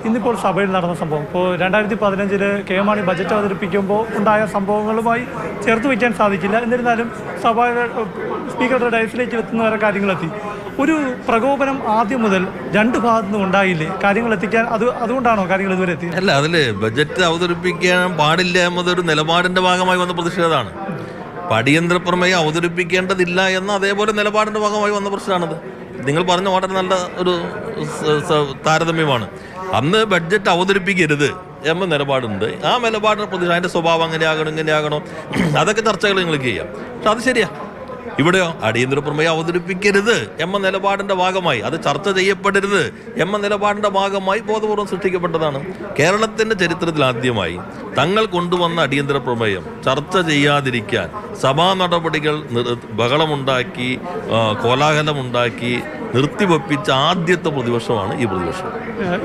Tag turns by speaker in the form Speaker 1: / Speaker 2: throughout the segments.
Speaker 1: ഇന്നിപ്പോൾ സഭയിൽ നടന്ന സംഭവം ഇപ്പോൾ 2015 കെ മാണി ബജറ്റ് അവതരിപ്പിക്കുമ്പോൾ ഉണ്ടായ സംഭവങ്ങളുമായി ചേർത്ത് വയ്ക്കാൻ സാധിക്കില്ല. എന്നിരുന്നാലും സഭയുടെ സ്പീക്കറുടെ ഡയസിലേക്ക് എത്തുന്ന വരെ കാര്യങ്ങളെത്തി. ഒരു പ്രകോപനം ആദ്യം മുതൽ രണ്ട് ഭാഗത്തു നിന്നും ഉണ്ടായില്ലേ കാര്യങ്ങൾ എത്തിക്കാൻ? അതുകൊണ്ടാണോ കാര്യങ്ങൾ ഇതുവരെ എത്തിയത്?
Speaker 2: അല്ല, അതിൽ ബജറ്റ് അവതരിപ്പിക്കാൻ പാടില്ല എന്നതൊരു നിലപാടിൻ്റെ ഭാഗമായി വന്ന പ്രതിഷേധമാണ്. അടിയന്തര പ്രമേയം അവതരിപ്പിക്കേണ്ടതില്ല എന്ന അതേപോലെ നിലപാടിൻ്റെ ഭാഗമായി വന്ന പ്രശ്നമാണത്. നിങ്ങൾ പറഞ്ഞ വളരെ നല്ല ഒരു താരതമ്യമാണ്. അന്ന് ബഡ്ജറ്റ് അവതരിപ്പിക്കരുത് എന്ന നിലപാടുണ്ട്. ആ നിലപാടിന് പ്രതിഷേധം, അതിൻ്റെ സ്വഭാവം അങ്ങനെയാകണം ഇങ്ങനെയാകണോ അതൊക്കെ ചർച്ചകൾ നിങ്ങൾക്ക് ചെയ്യാം. പക്ഷെ അത് ശരിയാ. ഇവിടെയോ അടിയന്തര പ്രമേയം അവതരിപ്പിക്കരുത് എന്ന നിലപാടിൻ്റെ ഭാഗമായി, അത് ചർച്ച ചെയ്യപ്പെടരുത് എന്ന നിലപാടിൻ്റെ ഭാഗമായി ബോധപൂർവം സൃഷ്ടിക്കപ്പെട്ടതാണ്. കേരളത്തിൻ്റെ ചരിത്രത്തിൽ ആദ്യമായി തങ്ങൾ കൊണ്ടുവന്ന അടിയന്തര പ്രമേയം ചർച്ച ചെയ്യാതിരിക്കാൻ സഭാ നടപടികൾ ബഹളമുണ്ടാക്കി, കോലാഹലമുണ്ടാക്കി നിർത്തിവെപ്പിച്ച ആദ്യത്തെ പ്രതിപക്ഷമാണ് ഈ പ്രതിപക്ഷം.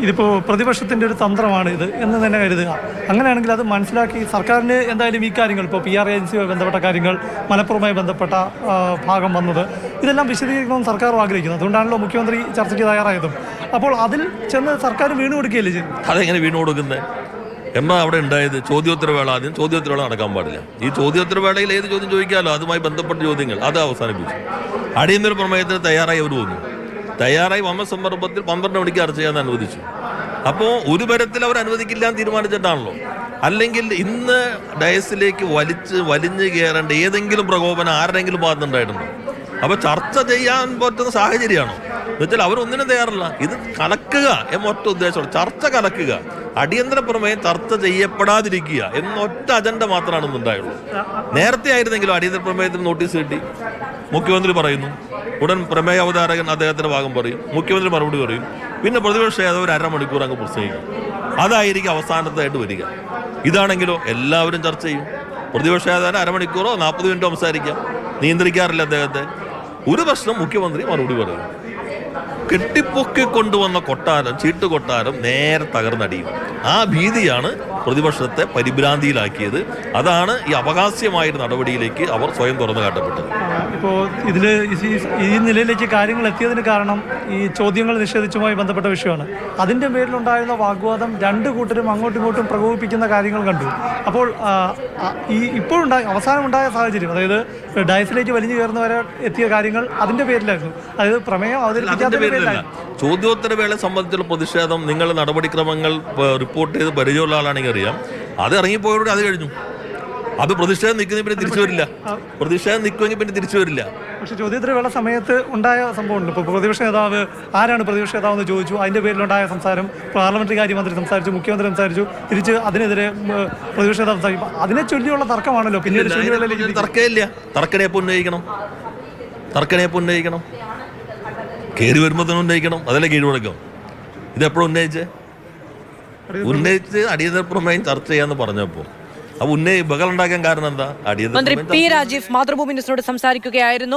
Speaker 1: ഇതിപ്പോൾ പ്രതിപക്ഷത്തിൻ്റെ ഒരു തന്ത്രമാണ് ഇത് എന്ന് തന്നെ കരുതുക. അങ്ങനെയാണെങ്കിൽ അത് മനസ്സിലാക്കി സർക്കാരിന് എന്തായാലും ഈ കാര്യങ്ങൾ, ഇപ്പോൾ PR ഏജൻസിയുമായി ബന്ധപ്പെട്ട കാര്യങ്ങൾ, മലപ്പുറവുമായി ബന്ധപ്പെട്ട ഭാഗം വന്നത്, ഇതെല്ലാം വിശദീകരിക്കണമെന്ന് സർക്കാർ ആഗ്രഹിക്കുന്നത്. അതുകൊണ്ടാണല്ലോ മുഖ്യമന്ത്രി ചർച്ചയ്ക്ക് തയ്യാറായതും. അപ്പോൾ അതിൽ ചെന്ന് സർക്കാർ വീണ് കൊടുക്കുകയല്ലേ ചെയ്യും?
Speaker 2: അതെങ്ങനെ വീണ് കൊടുക്കുന്നത്? എന്നാ അവിടെ ഉണ്ടായത് ചോദ്യോത്തരവേള. ആദ്യം ചോദ്യോത്തരവേള നടക്കാൻ പാടില്ല. ഈ ചോദ്യോത്തരവേളയിൽ ഏത് ചോദ്യം ചോദിക്കാമല്ലോ, അതുമായി ബന്ധപ്പെട്ട ചോദ്യങ്ങൾ അത് അവസാനിപ്പിച്ചു. അടിയന്തര പ്രമേയത്തിന് തയ്യാറായി അവർ വന്നു. തയ്യാറായി വന്ന സന്ദർഭത്തിൽ 12 മണിക്ക് ചർച്ച ചെയ്യാൻ അനുവദിച്ചു. അപ്പോൾ ഒരു തരത്തിൽ അവർ അനുവദിക്കില്ല എന്ന് തീരുമാനിച്ചിട്ടാണല്ലോ. അല്ലെങ്കിൽ ഇന്ന് ഡയസിലേക്ക് വലിഞ്ഞു കയറേണ്ട ഏതെങ്കിലും പ്രകോപനം ആരുടെയെങ്കിലും ഭാഗത്തുണ്ടായിട്ടുണ്ടോ? അപ്പോൾ ചർച്ച ചെയ്യാൻ പറ്റുന്ന സാഹചര്യമാണോ എന്നുവെച്ചാൽ അവരൊന്നിനും തയ്യാറല്ല. ഇത് കലക്കുക എന്നൊറ്റ ഉദ്ദേശമാണ്. ചർച്ച കലക്കുക, അടിയന്തര പ്രമേയം ചർച്ച ചെയ്യപ്പെടാതിരിക്കുക എന്നൊറ്റ അജണ്ട മാത്രമാണ് ഇന്നുണ്ടായുള്ളൂ. നേരത്തെ ആയിരുന്നെങ്കിലും അടിയന്തര പ്രമേയത്തിന് നോട്ടീസ് കിട്ടി, മുഖ്യമന്ത്രി പറയുന്നു, ഉടൻ പ്രമേയ അവതാരകൻ അദ്ദേഹത്തിൻ്റെ ഭാഗം പറയും, മുഖ്യമന്ത്രി മറുപടി പറയും, പിന്നെ പ്രതിപക്ഷ നേതാവ് ഒരു അരമണിക്കൂർ അങ്ങ് പ്രസംഗിക്കും. അതായിരിക്കും അവസാനത്തായിട്ട് വരിക. ഇതാണെങ്കിലോ എല്ലാവരും ചർച്ച ചെയ്യും. പ്രതിപക്ഷ നേതാവിന് അരമണിക്കൂറോ 40 മിനിറ്റോ സംസാരിക്കാം, നിയന്ത്രിക്കാറില്ല അദ്ദേഹത്തെ. ഒരു പ്രശ്നം മുഖ്യമന്ത്രി മറുപടി പറയും. കെട്ടിപ്പൊക്കി കൊണ്ടുവന്ന കൊട്ടാരം, ചീട്ടുകൊട്ടാരം നേരെ തകർന്നടിയും. ആ ഭീതിയാണ് പ്രതിപക്ഷത്തെ പരിഭ്രാന്തിയിലാക്കിയത്. അതാണ് ഈ അപഹാസ്യമായ നടപടിയിലേക്ക് അവർ സ്വയം തുറന്നു കാട്ടപ്പെട്ടത്.
Speaker 1: ഇപ്പോൾ ഇതിൽ ഈ നിലയിലേക്ക് കാര്യങ്ങൾ എത്തിയതിന് കാരണം ഈ ചോദ്യങ്ങൾ നിഷേധിച്ചുമായി ബന്ധപ്പെട്ട വിഷയമാണ്. അതിൻ്റെ പേരിലുണ്ടായിരുന്ന വാഗ്വാദം രണ്ട് കൂട്ടരും അങ്ങോട്ടും ഇങ്ങോട്ടും പ്രകോപിപ്പിക്കുന്ന കാര്യങ്ങൾ കണ്ടു. അപ്പോൾ അവസാനമുണ്ടായ സാഹചര്യം, അതായത് ഡയസിലേക്ക് വലിഞ്ഞു കയറുന്നവരെ എത്തിയ കാര്യങ്ങൾ അതിൻ്റെ പേരിലായിരുന്നു. അതായത് പ്രമേയം അവതരിപ്പിക്കാത്ത പേരിലായിരുന്നു.
Speaker 2: ചോദ്യോത്തരവേള സംബന്ധിച്ചുള്ള പ്രതിഷേധം നിങ്ങൾ നടപടിക്രമങ്ങൾ റിപ്പോർട്ട് ചെയ്ത് പരിചയമുള്ള ആളാണെങ്കിൽ അറിയാം. അത് ഇറങ്ങിപ്പോയോടെ അത് കഴിഞ്ഞു. അത് പ്രതിഷേധം നിൽക്കുന്ന പിന്നെ തിരിച്ചു വരില്ല. പ്രതിഷേധം നിൽക്കുമെങ്കിൽ പിന്നെ തിരിച്ചു വരില്ല.
Speaker 1: പക്ഷെ ചോദ്യോത്തരവേള സമയത്ത് ഉണ്ടായ സംഭവമുണ്ട്. ഇപ്പോൾ പ്രതിപക്ഷ നേതാവ് ആരാണ് പ്രതിപക്ഷ നേതാവ് എന്ന് ചോദിച്ചു. അതിൻ്റെ പേരിലുണ്ടായ സംസാരം, പാർലമെന്ററി കാര്യമന്ത്രി സംസാരിച്ചു, മുഖ്യമന്ത്രി സംസാരിച്ചു, തിരിച്ച് അതിനെതിരെ പ്രതിപക്ഷ നേതാവ് സംസാരിക്കും. അതിനെ ചൊല്ലിയുള്ള തർക്കമാണല്ലോ പിന്നീട്.
Speaker 2: തർക്കമില്ല, തർക്കനെ ഉന്നയിക്കണം, കയറി വരുമ്പോൾ തന്നെ ഉന്നയിക്കണം, അതല്ലേ കീഴ്വഴക്കം. ഇതെപ്പോഴും ഉന്നയിച്ച് അടിയന്തര പ്രമേയം ചർച്ച ചെയ്യാന്ന് പറഞ്ഞപ്പോൾ അപ്പൊ ബഹളം ഉണ്ടാക്കാൻ കാരണം എന്താ?
Speaker 3: മന്ത്രി P. രാജീവ് മാതൃഭൂമി ന്യൂസിനോട് സംസാരിക്കുകയായിരുന്നു.